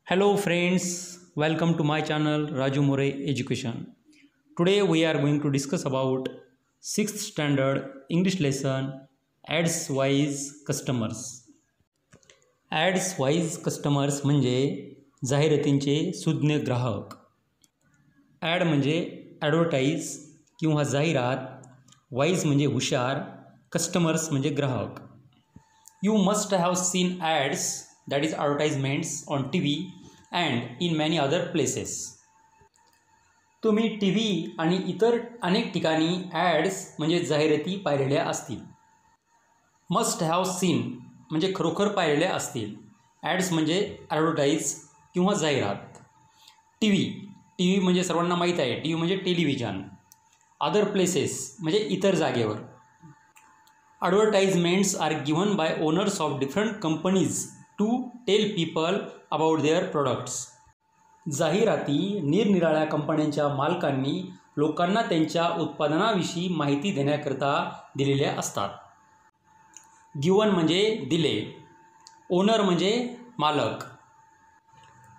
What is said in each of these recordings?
Hello friends, welcome to my channel Raju More Education. Today we are going to discuss about 6th standard English lesson Ads Wise Customers. Ads Wise Customers म्हणजे जाहिरातींचे सुज्ञ ग्राहक. Add म्हणजे advertise किंवा जाहिरात, wise म्हणजे हुशार, customers म्हणजे ग्राहक. You must have seen ads, that is advertisements, on TV and in many other places. तुम्ही TV आणि इतर अनेक ठिकाणी ॲड्स म्हणजे जाहिराती पाहिलेल्या असतील. मस्ट हॅव सीन म्हणजे खरोखर पाहिलेल्या असतील. ॲड्स म्हणजे ॲडव्हर्टाईज किंवा जाहिरात. TV म्हणजे सर्वांना माहीत आहे, TV म्हणजे टेलिव्हिजन. अदर प्लेसेस म्हणजे इतर जागेवर. Advertisements are given by owners of different companies to tell people about their products. जाहिराती निरनिराळ्या कंपन्यांच्या मालकांनी लोकांना त्यांच्या उत्पादनाविषयी माहिती देण्याकरता दिलेल्या असतात. गिवन म्हणजे दिले. ओनर म्हणजे मालक.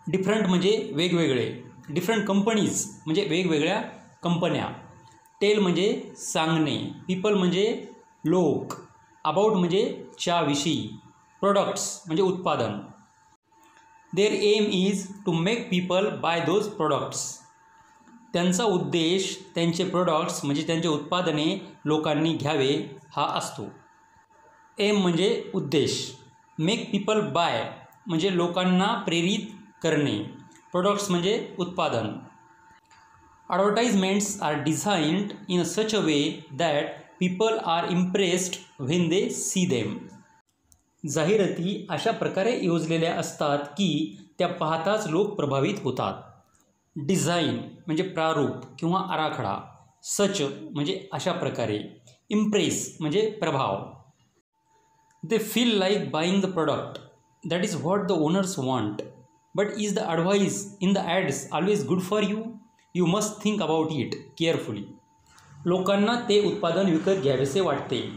डिफरंट म्हणजे वेगवेगळे. डिफरंट कंपनीज म्हणजे वेगवेगळ्या कंपन्या. टेल म्हणजे सांगणे. पीपल म्हणजे लोक. अबाउट म्हणजे च्याविषयी. प्रोडक्ट्स म्हणजे उत्पादन. Their aim is to make people buy those products. त्यांचा उद्देश त्यांचे प्रोडक्ट्स म्हणजे त्यांचे उत्पादने लोकांनी घ्यावे हा असतो. एम म्हणजे उद्देश. मेक पीपल बाय म्हणजे लोकांना प्रेरित करणे. प्रोडक्ट्स म्हणजे उत्पादन. Advertisements are designed in such a way that people are impressed when they see them. जाहिराती अशा प्रकारे योजलेल्या असतात की त्या पाहताच लोक प्रभावित होतात. डिझाईन म्हणजे प्रारूप किंवा आराखडा. सच म्हणजे अशा प्रकारे. इम्प्रेस म्हणजे प्रभाव. They feel like buying the product. That is what the owners want. But is the advice in the ads always good for you? You must think about it carefully. लोकांना ते उत्पादन विकत घ्यावेसे वाटते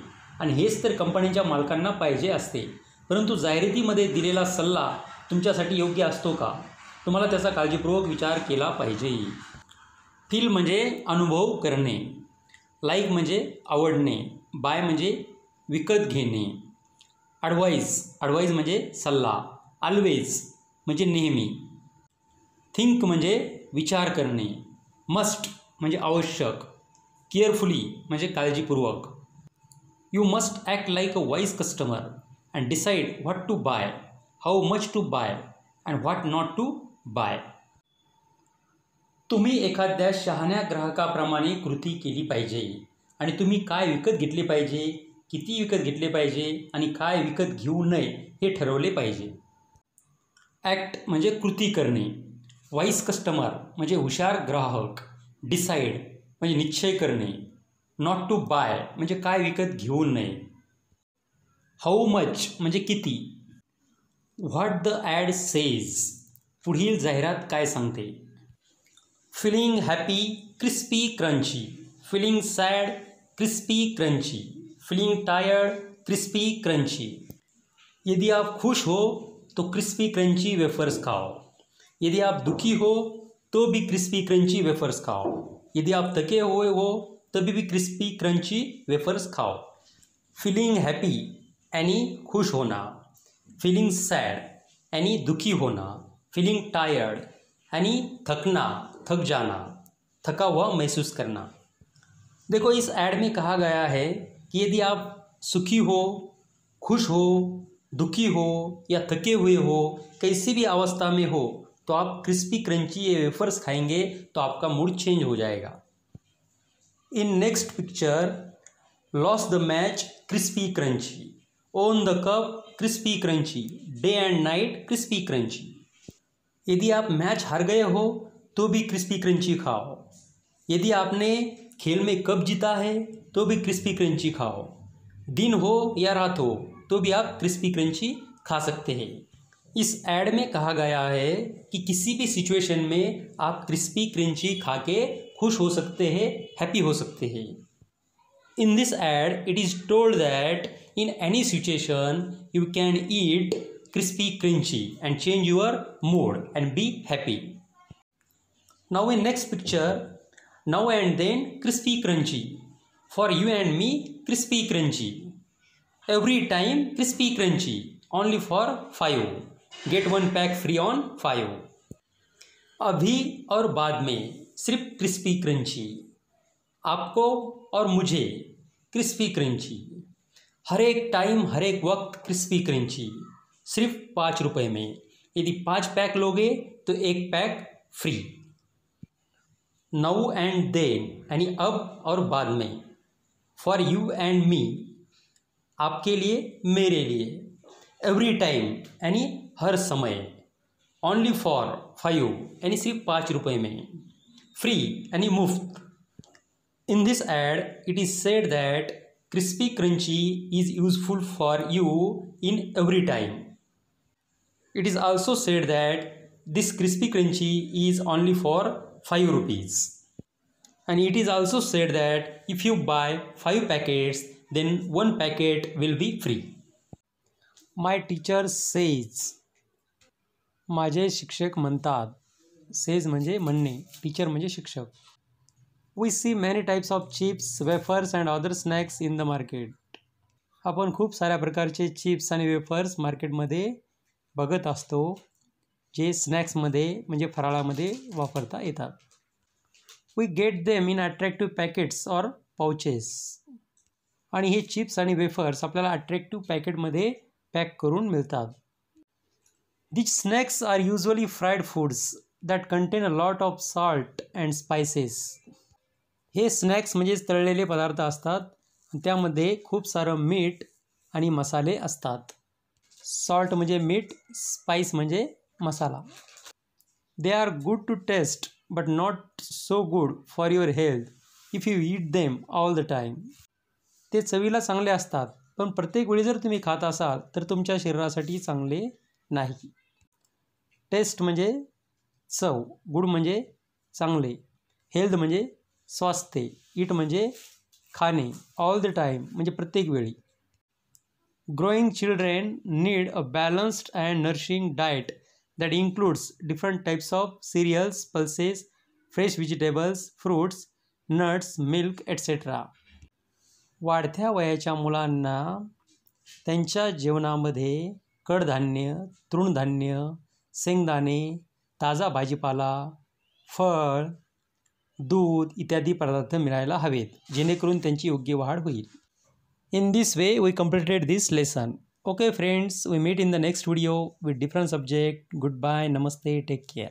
आणि हेच तर कंपन्यांच्या मालकांना पाहिजे असते. परंतु जाहिरातीमध्ये दिलेला सल्ला तुमच्यासाठी योग्य असतो का? तुम्हाला त्याचा काळजीपूर्वक विचार केला पाहिजे. फील म्हणजे अनुभव करणे. लाईक म्हणजे आवडणे. बाय म्हणजे विकत घेणे. ॲडवाईज म्हणजे सल्ला. ऑलवेज म्हणजे नेहमी. थिंक म्हणजे विचार करणे. मस्ट म्हणजे आवश्यक. केअरफुली म्हणजे काळजीपूर्वक. You must act like a wise customer and decide what to buy, how much to buy and what not to buy. तुम्ही एखाद्या शहाण्या ग्राहकाप्रमाणे कृती केली पाहिजे आणि तुम्ही काय विकत घेतले पाहिजे, किती विकत घेतले पाहिजे आणि काय विकत घेऊ नये हे ठरवले पाहिजे. ॲक्ट म्हणजे कृती करणे. वाईज कस्टमर म्हणजे हुशार ग्राहक. डिसाईड म्हणजे निश्चय करणे. नॉट टू बाय म्हणजे काय विकत घेऊ नये. हाऊ मच म्हणजे किती. व्हॉट द ॲड सेज पुढील जाहिरात काय सांगते. Feeling happy crispy crunchy. Feeling sad crispy crunchy. Feeling tired crispy crunchy. यदि आप खुश हो तो क्रिस्पी क्रंची वेफर्स खाओ. यदि आप दुखी हो तो भी क्रिस्पी क्रंची वेफर्स खाओ. यदि आप थके हुए हो तभी भी क्रिस्पी क्रंची वेफर्स खाओ. फीलिंग हैप्पी यानी खुश होना. फीलिंग सैड यानी दुखी होना. फीलिंग टायर्ड यानी थकना, थक जाना, थका हुआ महसूस करना. देखो, इस ऐड में कहा गया है कि यदि आप सुखी हो, खुश हो, दुखी हो या थके हुए हो, कैसी भी अवस्था में हो, तो आप क्रिस्पी क्रंची ये वेफर्स खाएंगे तो आपका मूड चेंज हो जाएगा. In next picture, loss the match crispy crunchy. On the cup crispy crunchy. Day end Knight crispy crunchy. यदि आप मैच हार गए हो तो भी क्रिस्पी क्रंची खाओ. यदि आपने खेल में कप जीता है तो भी क्रिस्पी क्रंची खाओ. दिन हो या रात हो तो भी आप क्रिस्पी क्रंची खा सकते हैं. इस ऐड में कहा गया है कि किसी भी सिचुएशन में आप क्रिस्पी क्रंची खा के खुश हो सकते हैं, हैप्पी हो सकते हैं. In this add it is told that in any situation you can eat crispy, crunchy, and change your mood and be happy. Now in next picture, now and then crispy, crunchy. For you and me, crispy, crunchy. Every time crispy, crunchy. Only for 5. Get 1 pack free on 5. अभी और बाद में सिर्फ crispy crunchy, आपको और मुझे crispy crunchy, हर एक time हर एक वक्त क्रिस्पी क्रंची, सिर्फ 5 रुपये में। यदि 5 पैक लोगे तो 1 पैक फ्री। नाउ एंड देन यानी अब और बाद में। फॉर यू एंड मी, आपके लिए मेरे लिए। एवरी टाइम यानी हर समय। ओनली फॉर 5 यानी सिर्फ 5 रुपये में। फ्री यानी मुफ्त। In this ad it is said that crispy crunchy is useful for you in every time. It is also said that this crispy crunchy is only for 5 rupees. And it is also said that if you buy 5 packets, then 1 packet will be free. My teacher says. माझे शिक्षक म्हणतात. Says म्हणजे म्हणणे, teacher म्हणजे शिक्षक. We see many types of chips, wafers and other snacks in the market. आपण खूप साऱ्या प्रकारचे चिप्स आणि वेफर्स मार्केटमध्ये बघत असतो, जे स्नॅक्समध्ये म्हणजे फराळामध्ये वापरता येतात. We get them in attractive packets or pouches. आणि हे चिप्स आणि वेफर्स आपल्याला अट्रॅक्टिव्ह पॅकेटमध्ये पॅक करून मिळतात. These snacks are usually fried foods that contain a lot of salt and spices. हे स्नॅक्स म्हणजेच तळलेले पदार्थ असतात, त्यामध्ये खूप सारं मीठ आणि मसाले असतात. सॉल्ट म्हणजे मीठ, स्पाइस म्हणजे masala. They are good to taste but not so good for your health if you eat them all the time. ते चवीला चांगले असतात, पण प्रत्येक वेळी जर तुम्ही खात असाल तर तुमच्या शरीरासाठी चांगले नाही. टेस्ट म्हणजे चव, गुड म्हणजे चांगले, हेल्थ म्हणजे स्वास्थ्य, ईट म्हणजे खाणे, ऑल द टाईम म्हणजे प्रत्येक वेळी. Growing children need a balanced and nourishing diet that includes different types of serials, pulses, fresh vegetables, fruits, nuts, milk etcetera. वाढत्या वयाच्या मुलांना त्यांच्या जेवणामध्ये कडधान्य, तृणधान्य, शेंगदाणे, ताजा भाजीपाला, फळ, दूध इत्यादी पदार्थ मिळायला हवेत, जेणेकरून त्यांची योग्य वाढ होईल. In this way we completed this lesson. Okay friends, we meet in the next video with different subject. Good bye, नमस्ते, टेक केअर.